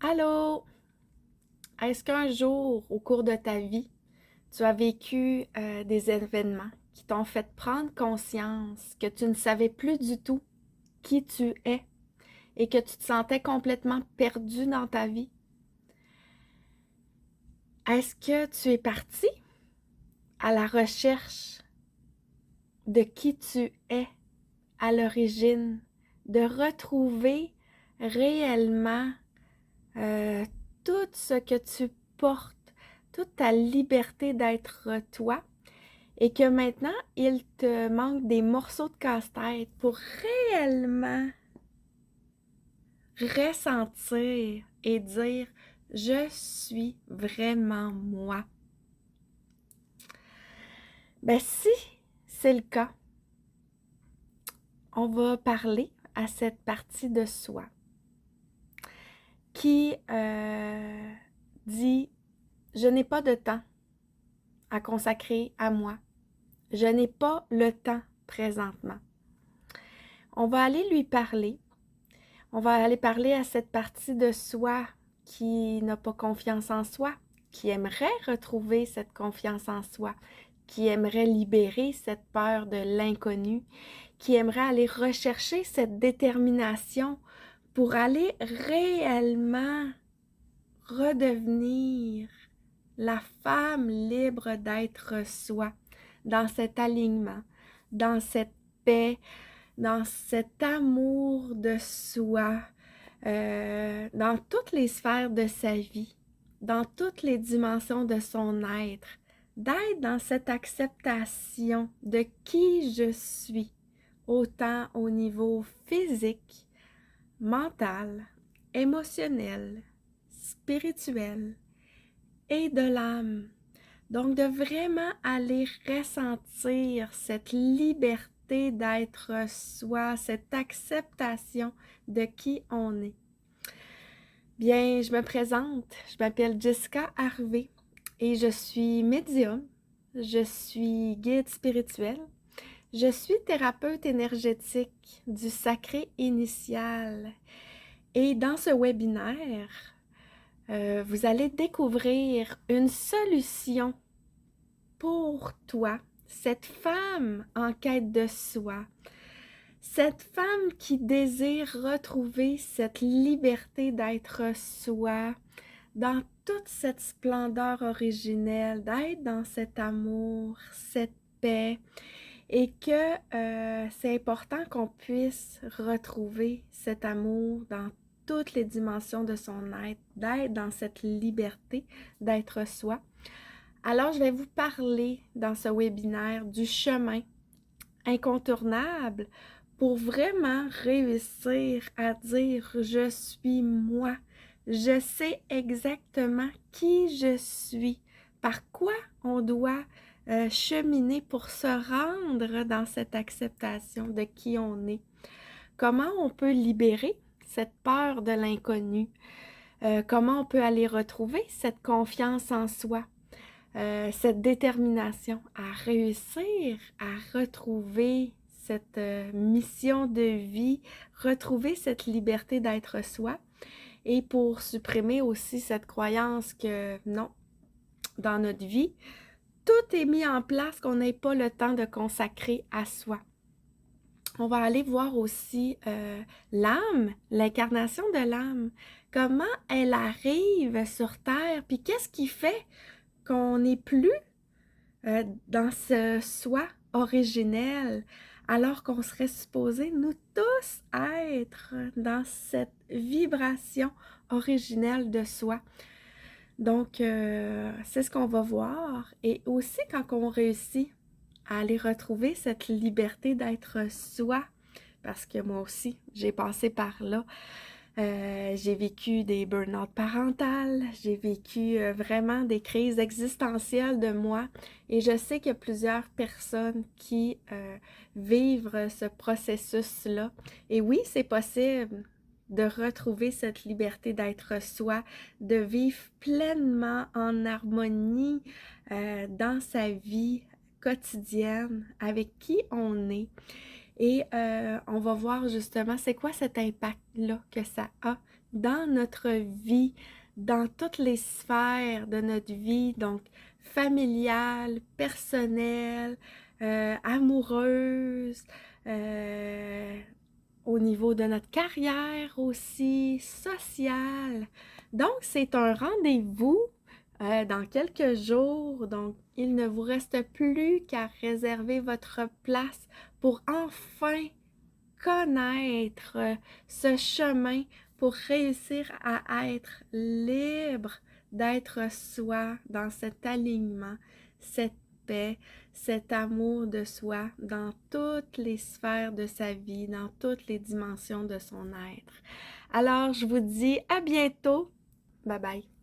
Allô? Est-ce qu'un jour, au cours de ta vie, tu as vécu des événements qui t'ont fait prendre conscience que tu ne savais plus du tout qui tu es et que tu te sentais complètement perdu dans ta vie? Est-ce que tu es parti à la recherche de qui tu es à l'origine, de retrouver réellement euh, tout ce que tu portes, toute ta liberté d'être toi, et que maintenant, il te manque des morceaux de casse-tête pour réellement ressentir et dire je suis vraiment moi. Ben si c'est le cas, on va parler à cette partie de soi qui dit je n'ai pas de temps à consacrer à moi. Je n'ai pas le temps présentement. On va aller lui parler. On va aller parler à cette partie de soi qui n'a pas confiance en soi, qui aimerait retrouver cette confiance en soi, qui aimerait libérer cette peur de l'inconnu, qui aimerait aller rechercher cette détermination pour aller réellement redevenir la femme libre d'être soi, dans cet alignement, dans cette paix, dans cet amour de soi, dans toutes les sphères de sa vie, dans toutes les dimensions de son être, d'être dans cette acceptation de qui je suis, autant au niveau physique, mental, émotionnel, spirituel et de l'âme. Donc, de vraiment aller ressentir cette liberté d'être soi, cette acceptation de qui on est. Bien, je me présente, je m'appelle Jessica Harvey et je suis médium, je suis guide spirituel, je suis thérapeute énergétique du sacré initial. Et dans ce webinaire, vous allez découvrir une solution pour toi, cette femme en quête de soi, cette femme qui désire retrouver cette liberté d'être soi, dans toute cette splendeur originelle, d'être dans cet amour, cette paix, et que c'est important qu'on puisse retrouver cet amour dans toutes les dimensions de son être, d'être dans cette liberté d'être soi. Alors, je vais vous parler dans ce webinaire du chemin incontournable pour vraiment réussir à dire « Je suis moi ». Je sais exactement qui je suis, par quoi on doit cheminer pour se rendre dans cette acceptation de qui on est. Comment on peut libérer cette peur de l'inconnu? Comment on peut aller retrouver cette confiance en soi? Cette détermination à réussir à retrouver cette mission de vie, retrouver cette liberté d'être soi et pour supprimer aussi cette croyance que non, dans notre vie, tout est mis en place qu'on n'ait pas le temps de consacrer à soi. On va aller voir aussi l'âme, l'incarnation de l'âme, comment elle arrive sur Terre, puis qu'est-ce qui fait qu'on n'est plus dans ce soi originel, alors qu'on serait supposé nous tous être dans cette vibration originelle de soi. Donc, c'est ce qu'on va voir. Et aussi, quand on réussit à aller retrouver cette liberté d'être soi, parce que moi aussi, j'ai passé par là. J'ai vécu des burn-out parentales, j'ai vécu vraiment des crises existentielles de moi et je sais qu'il y a plusieurs personnes qui vivent ce processus-là. Et oui, c'est possible de retrouver cette liberté d'être soi, de vivre pleinement en harmonie dans sa vie quotidienne avec qui on est. Et on va voir justement c'est quoi cet impact-là que ça a dans notre vie, dans toutes les sphères de notre vie, donc familiale, personnelle, amoureuse, euh, au niveau de notre carrière aussi, sociale. Donc, c'est un rendez-vous dans quelques jours. Donc, il ne vous reste plus qu'à réserver votre place pour enfin connaître ce chemin pour réussir à être libre, d'être soi dans cet alignement, cette paix, cet amour de soi dans toutes les sphères de sa vie, dans toutes les dimensions de son être. Alors, je vous dis à bientôt. Bye bye.